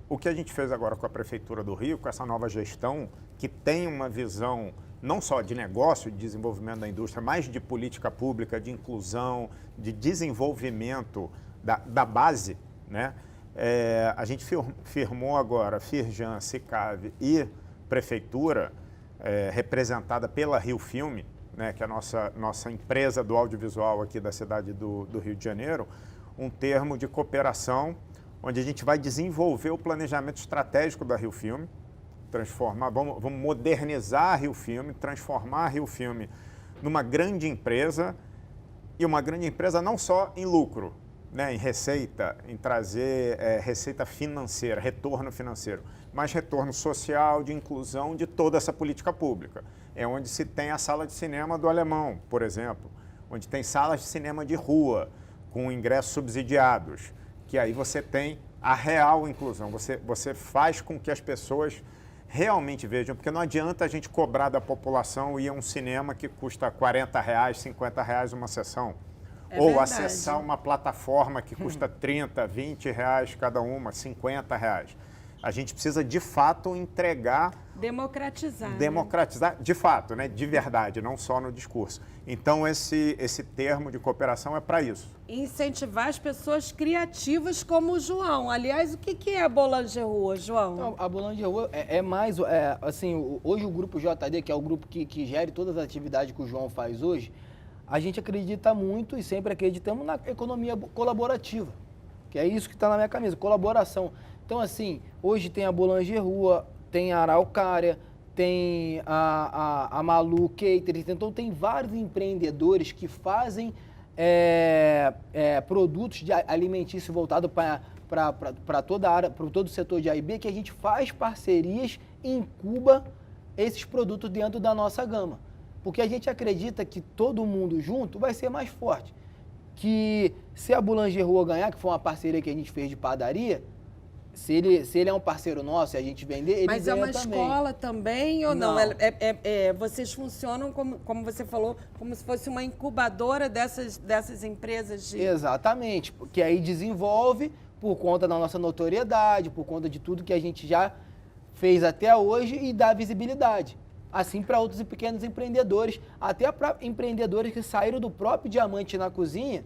o que a gente fez agora com a Prefeitura do Rio, com essa nova gestão, que tem uma visão não só de negócio, de desenvolvimento da indústria, mas de política pública, de inclusão, de desenvolvimento da base, né? A gente firmou agora Firjan, CICAV e Prefeitura, representada pela Rio Filme, né, que é a nossa empresa do audiovisual aqui da cidade do Rio de Janeiro, um termo de cooperação onde a gente vai desenvolver o planejamento estratégico da Rio Filme, vamos modernizar a Rio Filme, transformar a Rio Filme numa grande empresa, e uma grande empresa não só em lucro, né, em receita, em trazer receita financeira, retorno financeiro, mas retorno social, de inclusão de toda essa política pública. É onde se tem a sala de cinema do Alemão, por exemplo, onde tem salas de cinema de rua, com ingressos subsidiados, que aí você tem a real inclusão, você faz com que as pessoas realmente vejam, porque não adianta a gente cobrar da população ir a um cinema que custa R$40, R$50 uma sessão, ou verdade. Acessar uma plataforma que custa R$30, R$20 cada uma, R$50. A gente precisa, de fato, entregar... Democratizar, de fato, né? De verdade, não só no discurso. Então, esse termo de cooperação é para isso. incentivar as pessoas criativas como o João. Aliás, o que é a Boulanger Rua, João? Então, a Boulanger Rua é mais, assim, hoje o Grupo JD, que é o grupo que gere todas as atividades que o João faz hoje, a gente acredita muito e sempre acreditamos na economia colaborativa, que é isso que está na minha camisa, colaboração. Então, assim, hoje tem a Boulanger Rua, tem a Araucária, tem a Malu Catering, então tem vários empreendedores que fazem produtos de alimentício voltado para toda a área, para todo o setor de A&B, que a gente faz parcerias e incuba esses produtos dentro da nossa gama. Porque a gente acredita que todo mundo junto vai ser mais forte. Que se a Boulanger Rua ganhar, que foi uma parceria que a gente fez de padaria, se ele é um parceiro nosso e a gente vender, ele Mas ganha é uma também. escola também ou não? Não. Vocês funcionam, como você falou, como se fosse uma incubadora dessas empresas de... Exatamente, porque aí desenvolve por conta da nossa notoriedade, por conta de tudo que a gente já fez até hoje e dá visibilidade. Assim para outros pequenos empreendedores, até para empreendedores que saíram do próprio Diamante na Cozinha,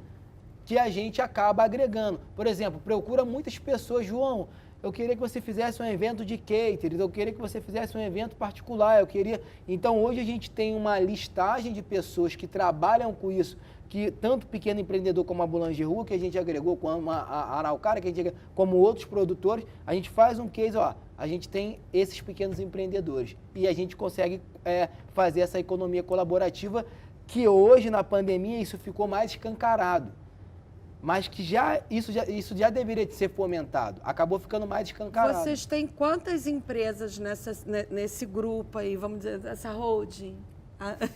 que a gente acaba agregando. Por exemplo, procura muitas pessoas, João, eu queria que você fizesse um evento de catering, eu queria que você fizesse um evento particular, eu queria... Então, hoje a gente tem uma listagem de pessoas que trabalham com isso, que tanto pequeno empreendedor como a Boulanger Rua, que a gente agregou, como a Araucária, que a gente agregou, como outros produtores, a gente faz um case, ó, a gente tem esses pequenos empreendedores e a gente consegue fazer essa economia colaborativa que hoje, na pandemia, isso ficou mais escancarado. Mas que isso já deveria ser fomentado. Acabou ficando mais escancarado. Vocês têm quantas empresas nesse grupo aí, vamos dizer, essa holding?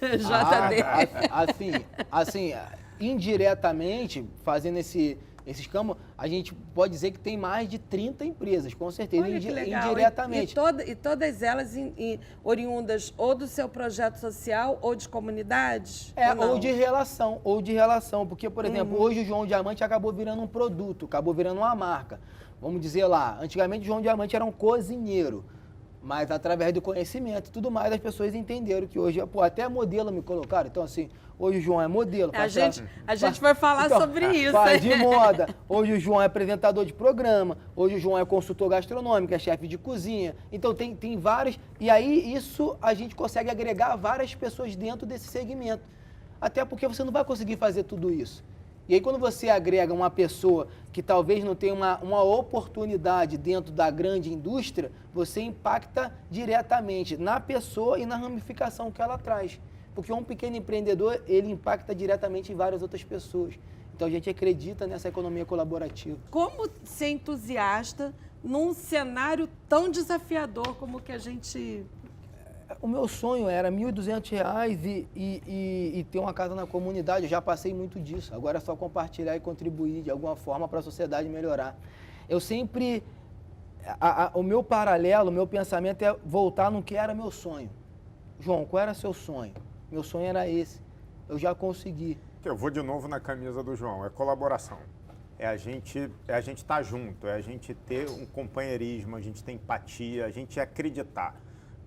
JD. Assim, indiretamente, fazendo esses campos, a gente pode dizer que tem mais de 30 empresas, com certeza, Olha que legal. indiretamente. E todas elas oriundas ou do seu projeto social ou de comunidades? Ou de relação, porque, por exemplo, hoje o João Diamante acabou virando um produto, acabou virando uma marca. Vamos dizer lá, antigamente o João Diamante era um cozinheiro, mas através do conhecimento e tudo mais, as pessoas entenderam que hoje, até modelo me colocaram. Então, assim, hoje o João é modelo. A gente vai falar sobre isso. Faz de moda. Hoje o João é apresentador de programa. Hoje o João é consultor gastronômico, é chefe de cozinha. Então, tem vários... E aí, isso a gente consegue agregar várias pessoas dentro desse segmento. Até porque você não vai conseguir fazer tudo isso. E aí, quando você agrega uma pessoa que talvez não tenha uma oportunidade dentro da grande indústria, você impacta diretamente na pessoa e na ramificação que ela traz. Porque um pequeno empreendedor, ele impacta diretamente em várias outras pessoas. Então, a gente acredita nessa economia colaborativa. Como ser entusiasta num cenário tão desafiador como o que a gente... O meu sonho era R$ 1.200 e ter uma casa na comunidade. Eu já passei muito disso. Agora é só compartilhar e contribuir de alguma forma para a sociedade melhorar. Eu sempre... o meu paralelo, o meu pensamento é voltar no que era meu sonho. João, qual era seu sonho? Meu sonho era esse. Eu já consegui. Eu vou de novo na camisa do João. É colaboração. É a gente estar junto, é a gente ter um companheirismo, a gente ter empatia, a gente acreditar.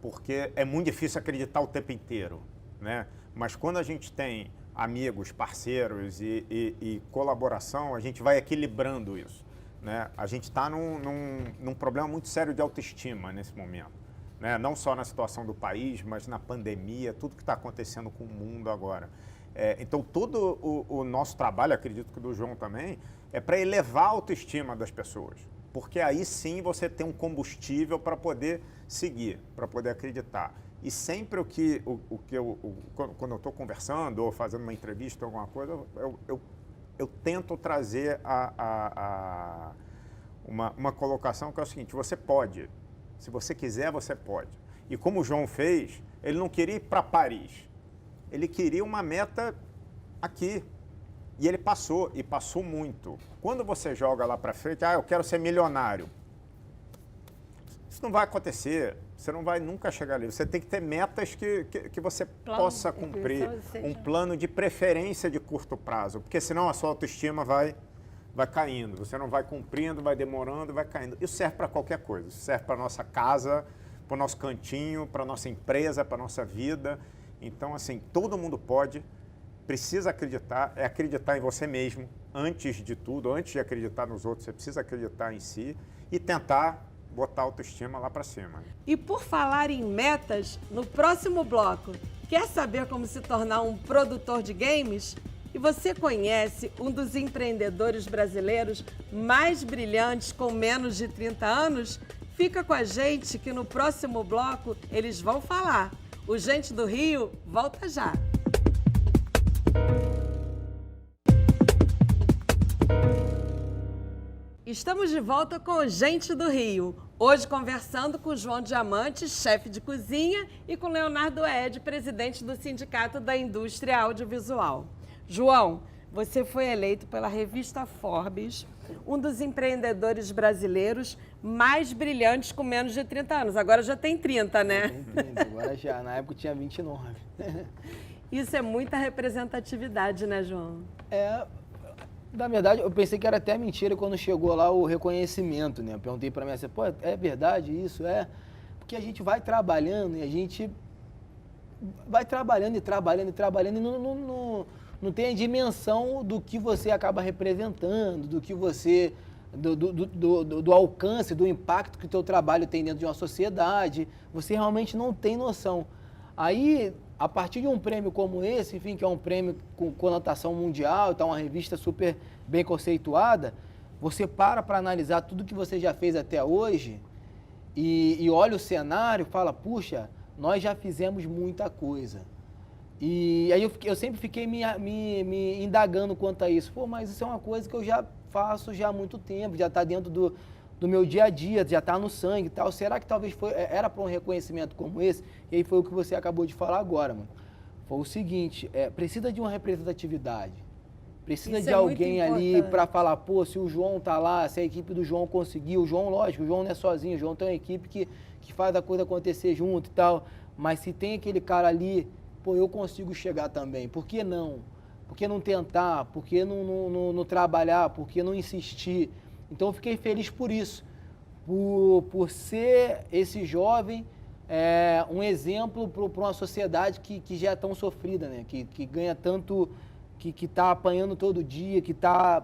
Porque é muito difícil acreditar o tempo inteiro, né? Mas quando a gente tem amigos, parceiros e colaboração, a gente vai equilibrando isso, né? A gente está num problema muito sério de autoestima nesse momento, né? Não só na situação do país, mas na pandemia, tudo que está acontecendo com o mundo agora. Então, todo o nosso trabalho, acredito que do João também, é para elevar a autoestima das pessoas. Porque aí sim você tem um combustível para poder seguir, para poder acreditar. E sempre quando eu estou conversando ou fazendo uma entrevista, alguma coisa, eu tento trazer uma colocação que é o seguinte: você pode, se você quiser, você pode. E como o João fez, ele não queria ir para Paris, ele queria uma meta aqui. E ele passou, e passou muito. Quando você joga lá para frente, eu quero ser milionário. Isso não vai acontecer, você não vai nunca chegar ali. Você tem que ter metas que você possa cumprir. Um plano de preferência de curto prazo, porque senão a sua autoestima vai vai caindo. Você não vai cumprindo, vai demorando, vai caindo. Isso serve para qualquer coisa. Isso serve para a nossa casa, para o nosso cantinho, para a nossa empresa, para a nossa vida. Então, assim, todo mundo pode, precisa acreditar, é acreditar em você mesmo, antes de tudo, antes de acreditar nos outros, você precisa acreditar em si e tentar botar a autoestima lá para cima. E por falar em metas, no próximo bloco, quer saber como se tornar um produtor de games? E você conhece um dos empreendedores brasileiros mais brilhantes com menos de 30 anos? Fica com a gente que no próximo bloco eles vão falar. O Gente do Rio volta já. Estamos de volta com o Gente do Rio. Hoje conversando com o João Diamante, chefe de cozinha, e com Leonardo Ed, presidente do Sindicato da Indústria Audiovisual. João, você foi eleito pela revista Forbes um dos empreendedores brasileiros mais brilhantes com menos de 30 anos. Agora já tem 30, né? Tem 30, agora já. Na época tinha 29. Isso é muita representatividade, né, João? Na verdade, eu pensei que era até mentira quando chegou lá o reconhecimento, né? Eu perguntei pra mim assim, pô, é verdade isso? É? Porque a gente vai trabalhando e a gente vai trabalhando e não tem a dimensão do que você acaba representando, do que você, do alcance, do impacto que o teu trabalho tem dentro de uma sociedade. Você realmente não tem noção. Aí, a partir de um prêmio como esse, enfim, que é um prêmio com conotação mundial, então uma revista super bem conceituada, você para analisar tudo que você já fez até hoje e olha o cenário e fala, puxa, nós já fizemos muita coisa. E aí eu sempre fiquei me indagando quanto a isso. Pô, mas isso é uma coisa que eu já faço já há muito tempo, já está dentro do meu dia a dia, já está no sangue e tal. Será que talvez era para um reconhecimento como esse? E aí foi o que você acabou de falar agora, mano. Foi o seguinte, precisa de uma representatividade. Precisa Isso de alguém ali para falar, pô, se o João tá lá, se a equipe do João conseguiu, o João, lógico, o João não é sozinho, o João tem uma equipe que faz a coisa acontecer junto e tal. Mas se tem aquele cara ali, pô, eu consigo chegar também. Por que não? Por que não tentar? Por que não trabalhar? Por que não insistir? Então eu fiquei feliz por isso, por ser esse jovem um exemplo para uma sociedade que já é tão sofrida, né? Que ganha tanto, que está apanhando todo dia, que está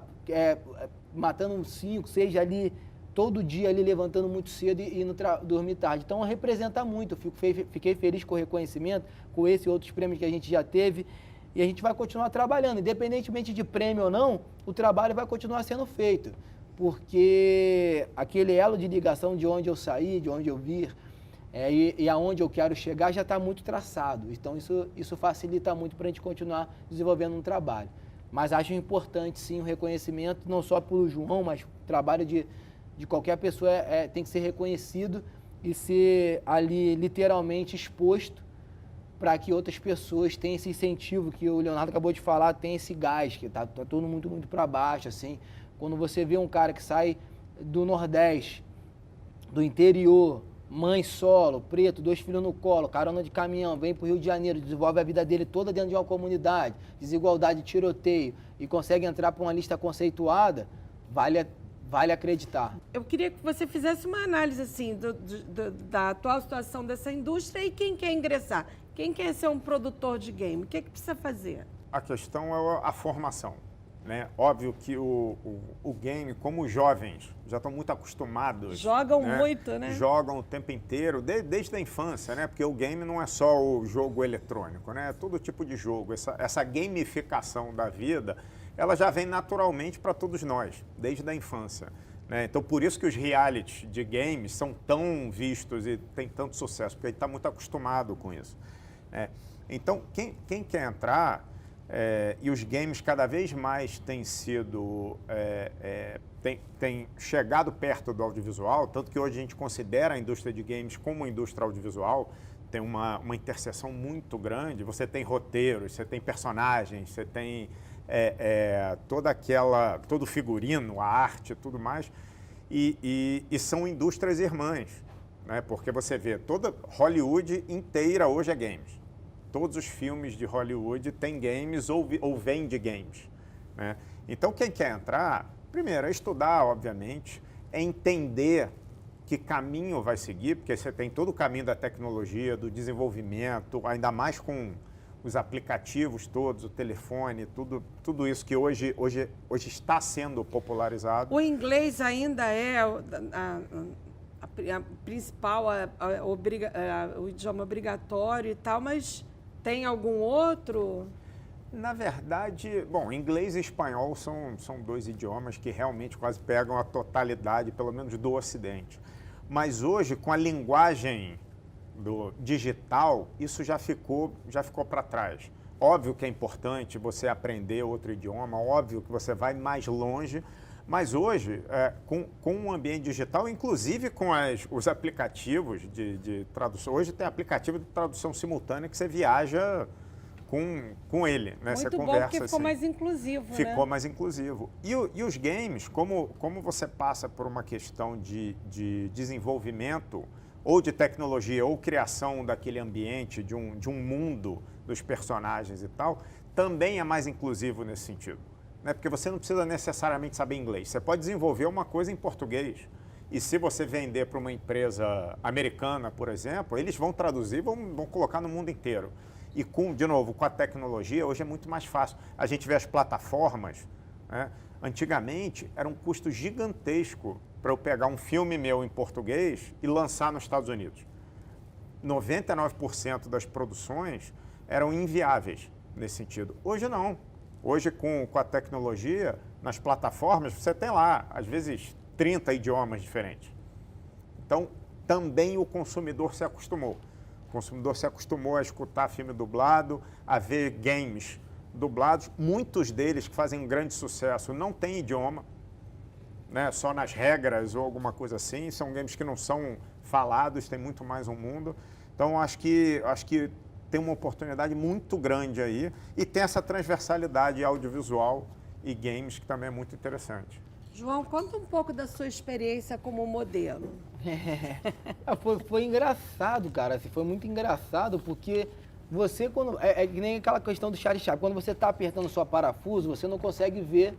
matando uns 5, 6 ali, todo dia ali levantando muito cedo e indo dormir tarde. Então representa muito, eu fiquei feliz com o reconhecimento, com esse e outros prêmios que a gente já teve. E a gente vai continuar trabalhando, independentemente de prêmio ou não, o trabalho vai continuar sendo feito. Porque aquele elo de ligação de onde eu saí, de onde eu vir e aonde eu quero chegar já está muito traçado. Então isso facilita muito para a gente continuar desenvolvendo um trabalho. Mas acho importante sim o reconhecimento, não só pelo João, mas o trabalho de qualquer pessoa tem que ser reconhecido e ser ali literalmente exposto para que outras pessoas tenham esse incentivo que o Leonardo acabou de falar, tem esse gás, que está todo muito, muito para baixo, assim. Quando você vê um cara que sai do Nordeste, do interior, mãe solo, preto, 2 filhos no colo, carona de caminhão, vem para o Rio de Janeiro, desenvolve a vida dele toda dentro de uma comunidade, desigualdade, tiroteio, e consegue entrar para uma lista conceituada, vale acreditar. Eu queria que você fizesse uma análise assim, da atual situação dessa indústria e quem quer ingressar. Quem quer ser um produtor de game, o que precisa fazer? A questão é a formação. Né? Óbvio que o game, como os jovens já estão muito acostumados. Jogam muito, né? Jogam o tempo inteiro, desde a infância, né? Porque o game não é só o jogo eletrônico, né? É todo tipo de jogo. Essa gamificação da vida, ela já vem naturalmente para todos nós, desde a infância. Né? Então, por isso que os realities de games são tão vistos e têm tanto sucesso, porque a gente está muito acostumado com isso. Né? Então, quem quer entrar... e os games cada vez mais têm sido, têm chegado perto do audiovisual, tanto que hoje a gente considera a indústria de games como indústria audiovisual, tem uma interseção muito grande, você tem roteiros, você tem personagens, você tem todo o figurino, a arte e tudo mais, e são indústrias irmãs, né? Porque você vê, toda Hollywood inteira hoje é games. Todos os filmes de Hollywood têm games ou vêm de games. Né? Então, quem quer entrar, Primeiro, é estudar, obviamente, é entender que caminho vai seguir, porque você tem todo o caminho da tecnologia, do desenvolvimento, ainda mais com os aplicativos todos, o telefone, tudo isso que hoje está sendo popularizado. O inglês ainda é a principal, o idioma obrigatório e tal, mas tem algum outro? Na verdade, bom, inglês e espanhol são dois idiomas que realmente quase pegam a totalidade, pelo menos do Ocidente. Mas hoje, com a linguagem do digital, isso já ficou para trás. Óbvio que é importante você aprender outro idioma, óbvio que você vai mais longe, mas hoje, com o ambiente digital, inclusive com os aplicativos de tradução, hoje tem aplicativo de tradução simultânea que você viaja com ele, né? Muito Você bom, conversa porque ficou assim. mais inclusivo, Ficou né? mais inclusivo. E os games, como você passa por uma questão de desenvolvimento, ou de tecnologia, ou criação daquele ambiente, de um mundo dos personagens e tal, também é mais inclusivo nesse sentido. Né? Porque você não precisa necessariamente saber inglês. Você pode desenvolver uma coisa em português. E se você vender para uma empresa americana, por exemplo, eles vão traduzir e vão colocar no mundo inteiro. E, de novo, com a tecnologia, hoje é muito mais fácil. A gente vê as plataformas, né? Antigamente era um custo gigantesco para eu pegar um filme meu em português e lançar nos Estados Unidos. 99% das produções eram inviáveis nesse sentido. Hoje não. Hoje, com a tecnologia, nas plataformas, você tem lá, às vezes, 30 idiomas diferentes. Então, também o consumidor se acostumou. O consumidor se acostumou a escutar filme dublado, a ver games dublados. Muitos deles que fazem um grande sucesso não têm idioma, né? Só nas regras ou alguma coisa assim. São games que não são falados, tem muito mais um mundo. Então, acho que tem uma oportunidade muito grande aí e tem essa transversalidade audiovisual e games que também é muito interessante. João, conta um pouco da sua experiência como modelo. Foi engraçado, cara. Assim, foi muito engraçado porque você, quando é que nem aquela questão do Charlie Chaplin. Quando você está apertando sua parafuso, você não consegue ver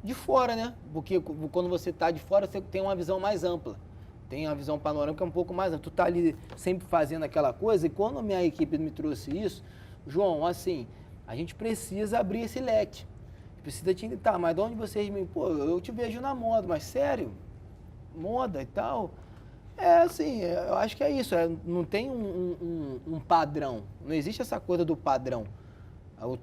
de fora, né? Porque quando você está de fora, você tem uma visão mais ampla. Tem uma visão panorâmica um pouco mais ampla. Tu tá ali sempre fazendo aquela coisa e quando a minha equipe me trouxe isso, João, assim, a gente precisa abrir esse leque. Precisa te tá, mas de onde vocês me... Pô, eu te vejo na moda, mas sério? Moda e tal? É assim, eu acho que é isso, não tem um padrão, não existe essa coisa do padrão.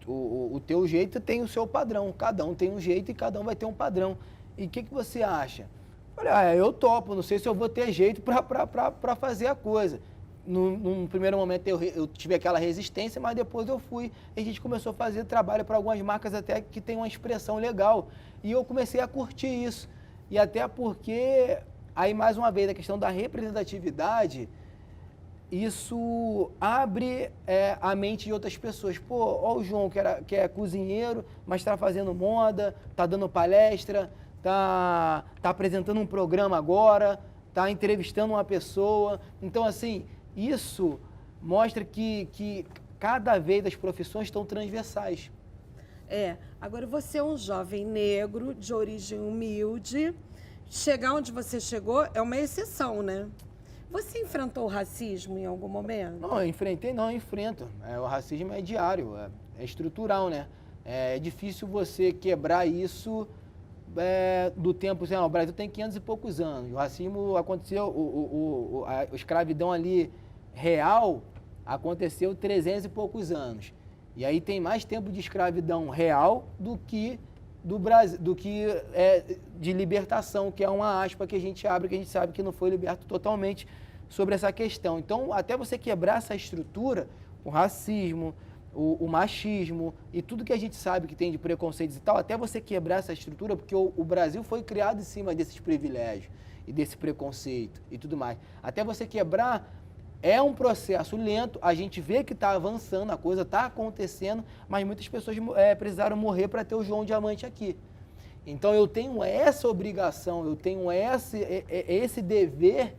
O teu jeito tem o seu padrão, cada um tem um jeito e cada um vai ter um padrão. E o que você acha? Olha, eu topo, não sei se eu vou ter jeito para fazer a coisa. Num primeiro momento eu tive aquela resistência, mas depois eu fui e a gente começou a fazer trabalho para algumas marcas até que tem uma expressão legal. E eu comecei a curtir isso. E até porque, aí mais uma vez, a questão da representatividade, isso abre a mente de outras pessoas. Pô, ó o João que é cozinheiro, mas está fazendo moda, está dando palestra, tá apresentando um programa agora, está entrevistando uma pessoa. Então, assim, isso mostra que cada vez as profissões estão transversais. Agora você é um jovem negro, de origem humilde. Chegar onde você chegou é uma exceção, né? Você enfrentou o racismo em algum momento? Não, enfrento. O racismo é diário, é estrutural, né? É difícil você quebrar isso do tempo, sei lá, o Brasil tem 500 e poucos anos. O racismo aconteceu, a escravidão ali real aconteceu 300 e poucos anos. E aí tem mais tempo de escravidão real do que do Brasil, de libertação, que é uma aspa que a gente abre, que a gente sabe que não foi liberto totalmente sobre essa questão. Então, até você quebrar essa estrutura, o racismo, o machismo e tudo que a gente sabe que tem de preconceitos e tal, até você quebrar essa estrutura, porque o Brasil foi criado em cima desses privilégios e desse preconceito e tudo mais. Até você quebrar, é um processo lento, a gente vê que está avançando, a coisa está acontecendo, mas muitas pessoas precisaram morrer para ter o João Diamante aqui. Então eu tenho essa obrigação, eu tenho esse dever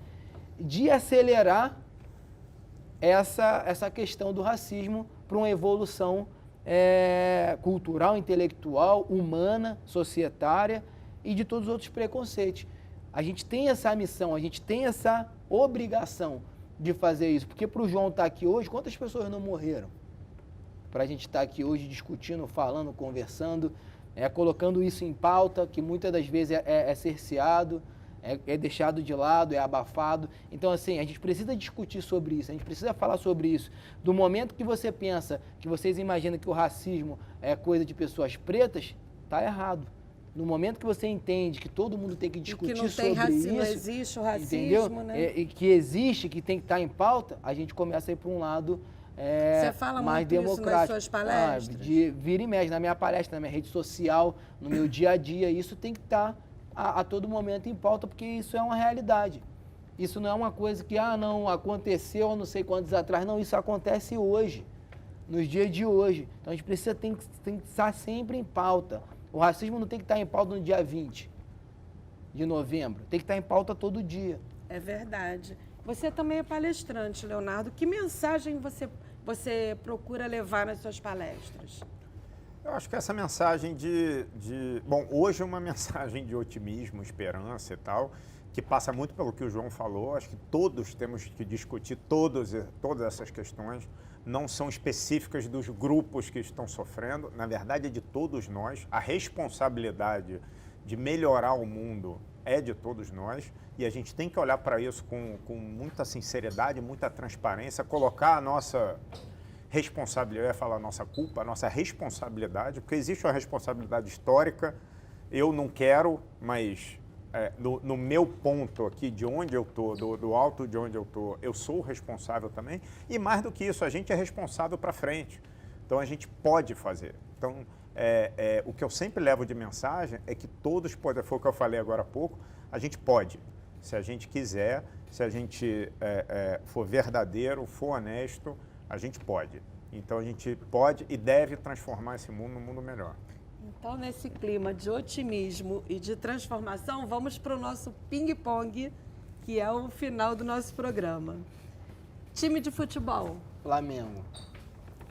de acelerar essa questão do racismo para uma evolução cultural, intelectual, humana, societária e de todos os outros preconceitos. A gente tem essa missão, a gente tem essa obrigação de fazer isso. Porque para o João estar aqui hoje, quantas pessoas não morreram? Para a gente estar aqui hoje discutindo, falando, conversando, colocando isso em pauta, que muitas das vezes é cerceado, é deixado de lado, é abafado. Então, assim, a gente precisa discutir sobre isso, a gente precisa falar sobre isso. Do momento que você pensa, que vocês imaginam que o racismo é coisa de pessoas pretas, está errado. No momento que você entende que todo mundo tem que discutir sobre isso, não existe o racismo, entendeu? né? E que existe, que tem que estar em pauta, a gente começa a ir para um lado você fala mais muito isso democrático. nas suas palestras? De vira e mexe, na minha palestra, na minha rede social, no meu dia a dia, isso tem que estar a todo momento em pauta, porque isso é uma realidade. Isso não é uma coisa que, não, aconteceu há não sei quantos atrás. Não, isso acontece hoje, nos dias de hoje. Então a gente tem que estar sempre em pauta. O racismo não tem que estar em pauta no dia 20 de novembro, tem que estar em pauta todo dia. É verdade. Você também é palestrante, Leonardo. Que mensagem você procura levar nas suas palestras? Eu acho que essa mensagem Bom, hoje é uma mensagem de otimismo, esperança e tal, que passa muito pelo que o João falou. Acho que todos temos que discutir todas essas questões. Não são específicas dos grupos que estão sofrendo. Na verdade, é de todos nós. A responsabilidade de melhorar o mundo é de todos nós. E a gente tem que olhar para isso com muita sinceridade, muita transparência, colocar a nossa responsabilidade, eu ia falar a nossa culpa, a nossa responsabilidade, porque existe uma responsabilidade histórica. Eu não quero, mas no meu ponto aqui, de onde eu estou, do alto de onde eu estou, eu sou o responsável também. E mais do que isso, a gente é responsável para frente. Então, a gente pode fazer. Então, o que eu sempre levo de mensagem é que todos podem, foi o que eu falei agora há pouco, a gente pode. Se a gente quiser, se a gente for verdadeiro, for honesto, a gente pode. Então, a gente pode e deve transformar esse mundo num mundo melhor. Então, nesse clima de otimismo e de transformação, vamos para o nosso ping-pong, que é o final do nosso programa. Time de futebol. Flamengo.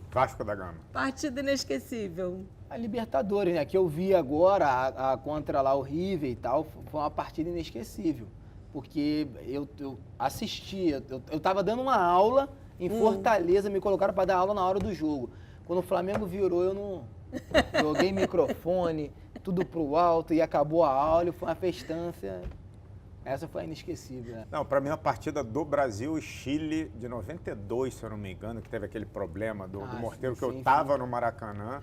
Vasco da Gama. Partida inesquecível. A Libertadores, né? Que eu vi agora, contra lá o River e tal, foi uma partida inesquecível. Porque eu assistia, eu estava dando uma aula em Fortaleza, me colocaram para dar aula na hora do jogo. Quando o Flamengo virou, eu não... Joguei microfone, tudo pro alto e acabou a aula, foi uma festança. Essa foi inesquecível, né? Não, para mim a partida do Brasil e Chile de 92, se eu não me engano, que teve aquele problema do morteiro, sim, que eu sim, estava no Maracanã,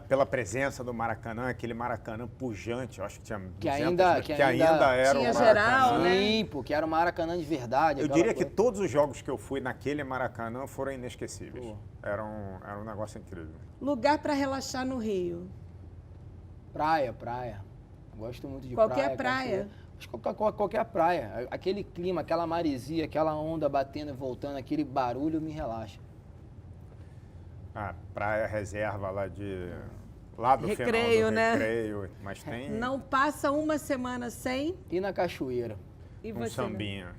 pela presença do Maracanã, aquele Maracanã pujante, eu acho que tinha 200, que ainda era tinha o Maracanã. geral, né? Sim, porque era o Maracanã de verdade. Eu aquela diria que coisa. todos os jogos que eu fui naquele Maracanã foram inesquecíveis. Pô. Era um negócio incrível. Lugar para relaxar no Rio. Praia. Gosto muito de Qualquer praia. praia. Acho que qualquer praia. Aquele clima, aquela maresia, aquela onda batendo e voltando, aquele barulho me relaxa. A praia reserva lá do Recreio, final do né? Recreio, mas tem Não passa uma semana sem. E na cachoeira? E um você? sambinha.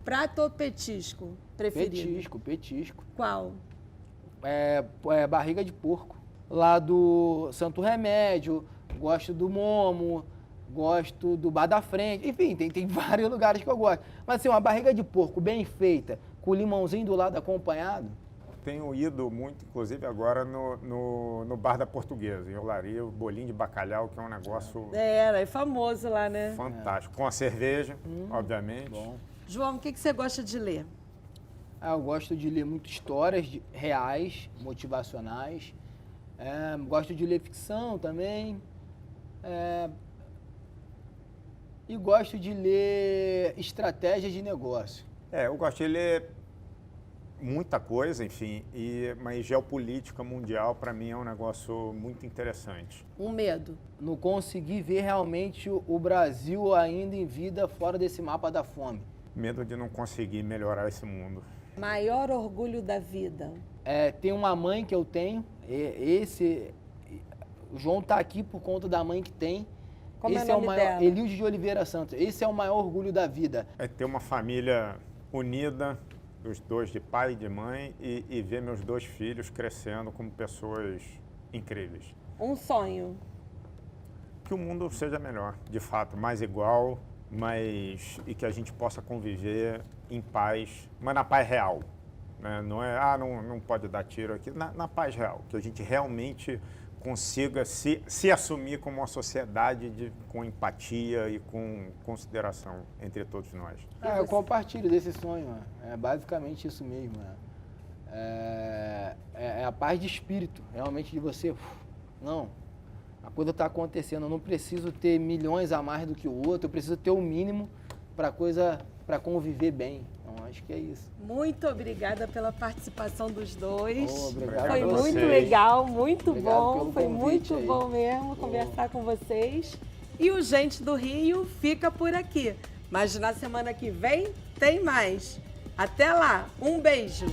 Prato ou petisco preferido? Petisco. Qual? Barriga de porco. Lá do Santo Remédio, gosto do Momo, gosto do Bar da Frente. Enfim, tem vários lugares que eu gosto. Mas assim, uma barriga de porco bem feita, com limãozinho do lado acompanhado. Tenho ido muito, inclusive agora, no Bar da Portuguesa, em Olaria, o bolinho de bacalhau, que é um negócio É famoso lá, né? fantástico. Com a cerveja, obviamente. Bom. João, o que você gosta de ler? Eu gosto de ler muito histórias reais, motivacionais. Gosto de ler ficção também. E gosto de ler estratégias de negócio. Eu gosto de ler muita coisa, enfim, mas geopolítica mundial, para mim, é um negócio muito interessante. Um medo. Não consegui ver realmente o Brasil ainda em vida fora desse mapa da fome. Medo de não conseguir melhorar esse mundo. Maior orgulho da vida. Tem uma mãe que eu tenho, o João está aqui por conta da mãe que tem. Como esse é o nome o maior, dela? Elilde de Oliveira Santos. Esse é o maior orgulho da vida. É ter uma família unida, os dois de pai e de mãe, e ver meus dois filhos crescendo como pessoas incríveis. Um sonho. que o mundo seja melhor, de fato, mais igual, e que a gente possa conviver em paz, mas na paz real. Né? Não é, não pode dar tiro aqui, na paz real, que a gente realmente consiga se assumir como uma sociedade com empatia e com consideração entre todos nós. Eu compartilho desse sonho, é basicamente isso mesmo. É a paz de espírito, realmente de você, não, a coisa está acontecendo, eu não preciso ter milhões a mais do que o outro, eu preciso ter o mínimo para conviver bem. Então, acho que é isso. Muito obrigada pela participação dos dois. Obrigado Foi a muito vocês. legal, muito Obrigado bom. pelo Foi convite muito aí. bom mesmo conversar com vocês. E o Gente do Rio fica por aqui. Mas na semana que vem tem mais. Até lá, um beijo.